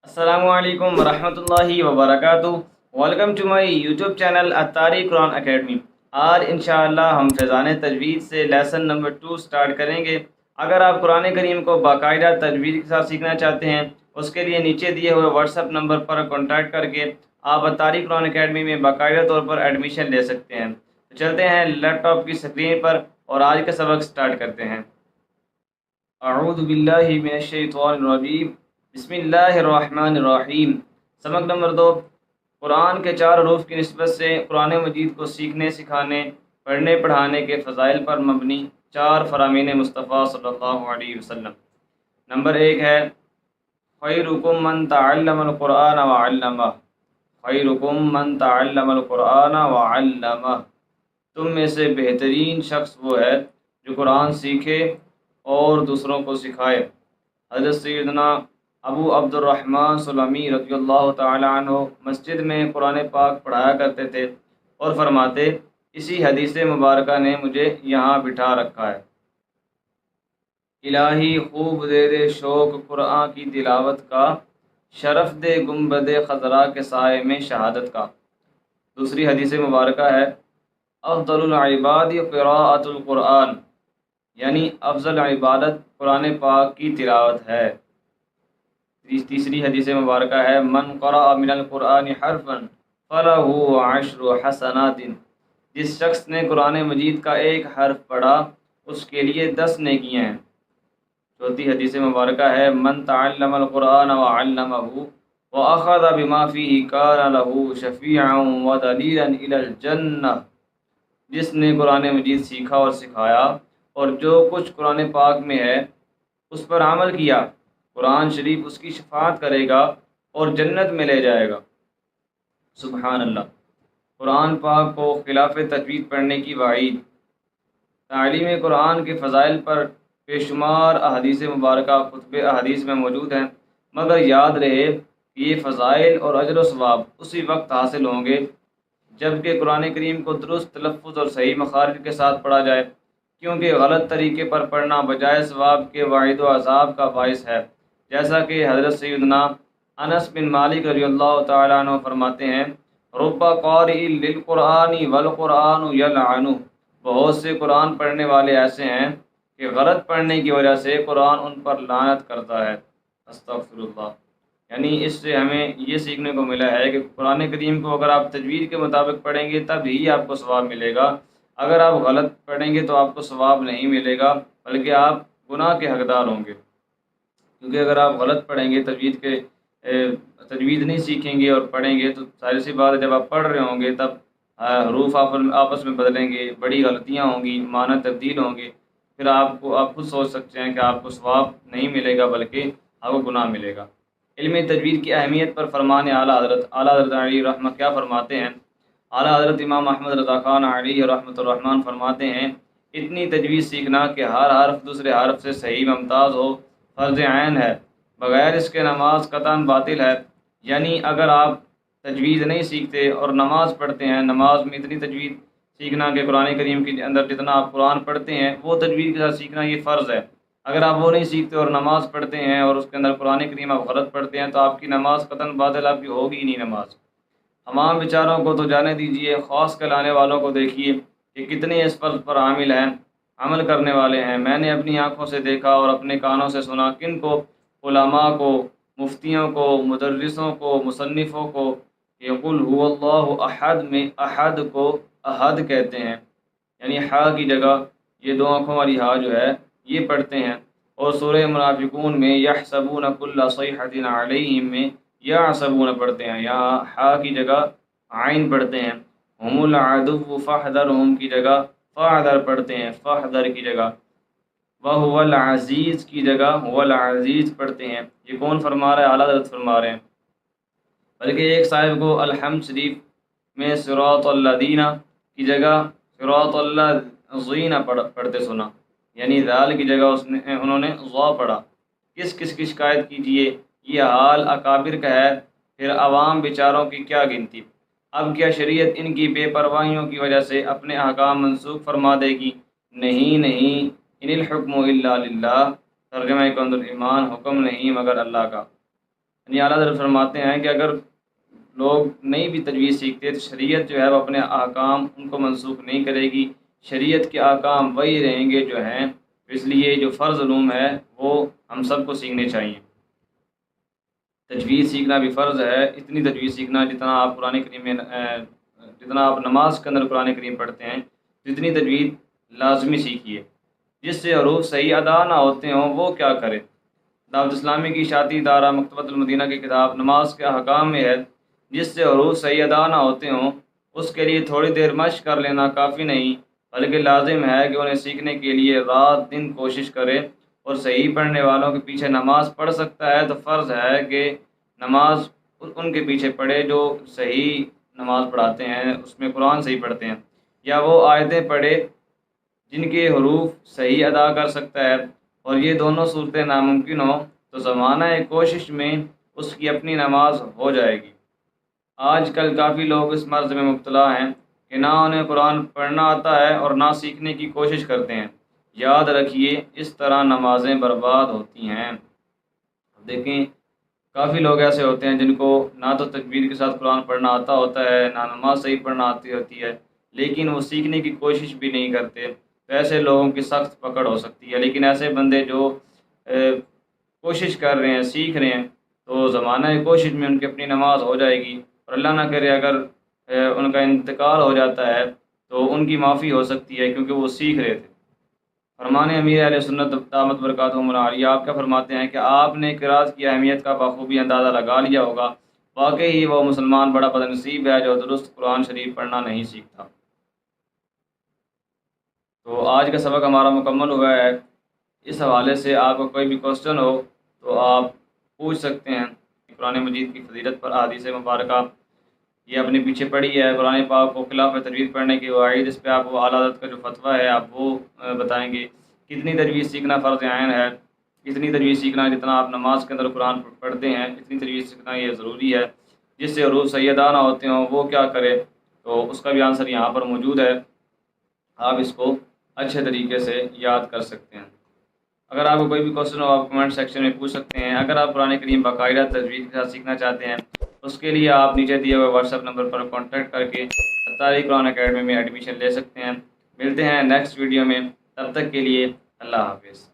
السلام علیکم ورحمۃ اللہ وبرکاتہ۔ Welcome to my YouTube channel اتاری قرآن اکیڈمی۔ آج انشاءاللہ ہم فیضان تجوید سے لیسن نمبر 2 سٹارٹ کریں گے۔ اگر آپ قرآن کریم کو باقاعدہ تجوید کے ساتھ سیکھنا چاہتے ہیں، اس کے لیے نیچے دیے ہوئے واٹس ایپ نمبر پر کانٹیکٹ کر کے آپ اتاری قرآن اکیڈمی میں باقاعدہ طور پر ایڈمیشن لے سکتے ہیں۔ تو چلتے ہیں لیپ ٹاپ کی اسکرین پر اور آج کا سبق سٹارٹ کرتے ہیں۔ اعوذ باللہ من الشیطان الرجیم، بسم اللہ الرحمن الرحیم۔ سبق نمبر 2، قرآن کے 4 حروف کی نسبت سے قرآن مجید کو سیکھنے، سکھانے، پڑھنے، پڑھانے کے فضائل پر مبنی 4 فرامین مصطفیٰ صلی اللہ علیہ وسلم۔ نمبر 1 ہے خیرکم من تعلم القرآن وعلمہ، خیرکم من تعلم القرآن وعلمہ، تم میں سے بہترین شخص وہ ہے جو قرآن سیکھے اور دوسروں کو سکھائے۔ حضرت سیدنا ابو عبد الرحمن سلمی رضی اللہ تعالی عنہ مسجد میں قرآن پاک پڑھایا کرتے تھے اور فرماتے، اسی حدیث مبارکہ نے مجھے یہاں بٹھا رکھا ہے۔ الہی خوب دے دے شوق قرآن کی تلاوت کا، شرف دے گنبد خضرا کے سائے میں شہادت کا۔ دوسری حدیث مبارکہ ہے افضل العباد قراءۃ القرآن، یعنی افضل عبادت قرآن پاک کی تلاوت ہے۔ تیسری حدیث مبارکہ ہے من قرأ من القرآن حرفا فلہ عشر حسنات، جس شخص نے قرآن مجید کا ایک حرف پڑھا اس کے لیے 10 نیکیاں ہیں۔ چوتھی حدیث مبارکہ ہے من تعلم القرآن وعلمہ واخذ بما فیہ کان لہ شفیعا ودلیلا الی الجنہ، جس نے قرآن مجید سیکھا اور سکھایا اور جو کچھ قرآن پاک میں ہے اس پر عمل کیا، قرآن شریف اس کی شفاعت کرے گا اور جنت میں لے جائے گا۔ سبحان اللہ۔ قرآن پاک کو خلاف تجوید پڑھنے کی وعید۔ تعلیم قرآن کے فضائل پر بے شمار احادیث مبارکہ خطب احادیث میں موجود ہیں، مگر یاد رہے کہ یہ فضائل اور اجر و ثواب اسی وقت حاصل ہوں گے جب کہ قرآن کریم کو درست تلفظ اور صحیح مخارج کے ساتھ پڑھا جائے، کیونکہ غلط طریقے پر پڑھنا بجائے ثواب کے وعید و عذاب کا باعث ہے، جیسا کہ حضرت سیدنا انس بن مالک رضی اللہ تعالیٰ عنہ فرماتے ہیں رب قارئ للقرآن والقرآن یلعنہ، بہت سے قرآن پڑھنے والے ایسے ہیں کہ غلط پڑھنے کی وجہ سے قرآن ان پر لعنت کرتا ہے۔ استغفر اللہ۔ یعنی اس سے ہمیں یہ سیکھنے کو ملا ہے کہ قرآن کریم کو اگر آپ تجوید کے مطابق پڑھیں گے تب ہی آپ کو ثواب ملے گا، اگر آپ غلط پڑھیں گے تو آپ کو ثواب نہیں ملے گا بلکہ آپ گناہ کے حقدار ہوں گے، کیونکہ اگر آپ غلط پڑھیں گے، تجوید نہیں سیکھیں گے اور پڑھیں گے تو ظاہر سی بات ہے جب آپ پڑھ رہے ہوں گے تب حروف آپس میں بدلیں گے، بڑی غلطیاں ہوں گی، معنی تبدیل ہوں گے، پھر آپ خود سوچ سکتے ہیں کہ آپ کو ثواب نہیں ملے گا بلکہ آپ کو گناہ ملے گا۔ علم تجوید کی اہمیت پر فرمان اعلیٰ حضرت علی رحمہ کیا فرماتے ہیں؟ اعلیٰ حضرت امام احمد رضا خان علیہ رحمۃ الرحمن فرماتے ہیں اتنی تجوید سیکھنا کہ ہر حرف دوسرے حرف سے صحیح ممتاز ہو فرض عین ہے، بغیر اس کے نماز قطعاً باطل ہے۔ یعنی اگر آپ تجوید نہیں سیکھتے اور نماز پڑھتے ہیں، نماز میں اتنی تجوید سیکھنا کہ قرآن کریم کے اندر جتنا آپ قرآن پڑھتے ہیں وہ تجوید کے ساتھ سیکھنا یہ فرض ہے۔ اگر آپ وہ نہیں سیکھتے اور نماز پڑھتے ہیں اور اس کے اندر قرآن کریم آپ غلط پڑھتے ہیں تو آپ کی نماز قطعاً باطل، آپ کی ہوگی ہی نہیں نماز۔ تمام بیچاروں کو تو جانے دیجیے، خاص کلانے والوں کو دیکھیے کہ کتنے اس فرض پر عامل ہیں، عمل کرنے والے ہیں۔ میں نے اپنی آنکھوں سے دیکھا اور اپنے کانوں سے سنا، کن کو؟ علماء کو، مفتیوں کو، مدرسوں کو، مصنفوں کو، یقول هو اللہ احد میں احد کو احد کہتے ہیں، یعنی ہا کی جگہ یہ 2 آنکھوں والی ہا جو ہے یہ پڑھتے ہیں، اور سورہ منافقون میں یحسبون کل صیحۃ علیہم میں یحسبون پڑھتے ہیں، یہاں ہا کی جگہ عین پڑھتے ہیں۔ ہم العدو فاحذرہم کی جگہ فاحذر پڑھتے ہیں، فاحذر کی جگہ وَهُوَ الْعَزِيزُ کی جگہ هُوَ الْعَزِيزُ پڑھتے ہیں۔ یہ کون فرما رہا ہے؟ اعلیٰ حضرت فرما رہے ہیں۔ بلکہ ایک صاحب کو الحمد شریف میں صراط الذین کی جگہ صراط الذین پڑھتے سنا، یعنی ذال کی جگہ انہوں نے ضا پڑھا۔ کس کس کی شکایت کیجیے، یہ حال اکابر کا ہے، پھر عوام بیچاروں کی کیا گنتی۔ اب کیا شریعت ان کی بے پرواہیوں کی وجہ سے اپنے احکام منسوخ فرما دے گی؟ نہیں، ان الحکم الا للہ، ترجمہ کنز الایمان، حکم نہیں مگر اللہ کا۔ یعنی اعلیٰ حضرت فرماتے ہیں کہ اگر لوگ نئی بھی تجوید سیکھتے تو شریعت جو ہے وہ اپنے احکام ان کو منسوخ نہیں کرے گی، شریعت کے احکام وہی رہیں گے جو ہیں۔ اس لیے جو فرض علوم ہے وہ ہم سب کو سیکھنے چاہیے۔ تجوید سیکھنا بھی فرض ہے، اتنی تجوید سیکھنا جتنا آپ قرآن کریم میں جتنا آپ نماز کے اندر قرآن کریم پڑھتے ہیں، جتنی تجوید لازمی سیکھیے۔ جس سے حروف صحیح ادا نہ ہوتے ہوں وہ کیا کرے؟ دعوت اسلامی کی اشاعتی ادارہ مکتبۃ المدینہ کی کتاب نماز کے احکام میں ہے، جس سے حروف صحیح ادا نہ ہوتے ہوں اس کے لیے تھوڑی دیر مشق کر لینا کافی نہیں، بلکہ لازم ہے کہ انہیں سیکھنے کے لیے رات دن کوشش کرے، اور صحیح پڑھنے والوں کے پیچھے نماز پڑھ سکتا ہے تو فرض ہے کہ نماز ان کے پیچھے پڑھے جو صحیح نماز پڑھاتے ہیں، اس میں قرآن صحیح پڑھتے ہیں، یا وہ آیتیں پڑھے جن کے حروف صحیح ادا کر سکتا ہے، اور یہ دونوں صورتیں ناممکن ہوں تو زمانہ کوشش میں اس کی اپنی نماز ہو جائے گی۔ آج کل کافی لوگ اس مرض میں مبتلا ہیں کہ نہ انہیں قرآن پڑھنا آتا ہے اور نہ سیکھنے کی کوشش کرتے ہیں۔ یاد رکھیے اس طرح نمازیں برباد ہوتی ہیں۔ دیکھیں کافی لوگ ایسے ہوتے ہیں جن کو نہ تو تکبیر کے ساتھ قرآن پڑھنا آتا ہوتا ہے، نہ نماز صحیح پڑھنا آتی ہوتی ہے، لیکن وہ سیکھنے کی کوشش بھی نہیں کرتے، تو ایسے لوگوں کی سخت پکڑ ہو سکتی ہے۔ لیکن ایسے بندے جو کوشش کر رہے ہیں، سیکھ رہے ہیں، تو زمانہ کوشش میں ان کی اپنی نماز ہو جائے گی، اور اللہ نہ کرے اگر ان کا انتقال ہو جاتا ہے تو ان کی معافی ہو سکتی ہے، کیونکہ وہ سیکھ رہے تھے۔ فرمان امیر اہل سنت دامت برکاتہم العالیہ آپ کیا فرماتے ہیں کہ آپ نے قرات کی اہمیت کا بخوبی اندازہ لگا لیا ہوگا، واقعی ہی وہ مسلمان بڑا بدنصیب ہے جو درست قرآن شریف پڑھنا نہیں سیکھتا۔ تو آج کا سبق ہمارا مکمل ہوا ہے۔ اس حوالے سے آپ کو کوئی بھی کوشچن ہو تو آپ پوچھ سکتے ہیں۔ قرآن مجید کی فضیلت پر احادیث مبارکہ یہ اپنے پیچھے پڑھی ہے، قرآن پاک کو خلاف تجوید پڑھنے کی وعید، اس پہ آپ وہ اعلیٰ حضرت کا جو فتویٰ ہے آپ وہ بتائیں گے۔ کتنی تجوید سیکھنا فرض عین ہے، کتنی تجوید سیکھنا جتنا آپ نماز کے اندر قرآن پڑھتے ہیں اتنی تجوید سیکھنا یہ ضروری ہے۔ جس سے حروف صحیح ادا نہ ہوتے ہوں وہ کیا کرے، تو اس کا بھی آنسر یہاں پر موجود ہے، آپ اس کو اچھے طریقے سے یاد کر سکتے ہیں۔ اگر آپ کو کوئی بھی کوشچن ہو آپ کمنٹ سیکشن میں پوچھ سکتے ہیں۔ اگر آپ قرآن کریم باقاعدہ تجوید کے ساتھ سیکھنا چاہتے ہیں اس کے لیے آپ نیچے دیے ہوئے واٹس ایپ نمبر پر کانٹیکٹ کر کے اتاری قرآن اکیڈمی میں ایڈمیشن لے سکتے ہیں۔ ملتے ہیں نیکسٹ ویڈیو میں، تب تک کے لیے اللہ حافظ۔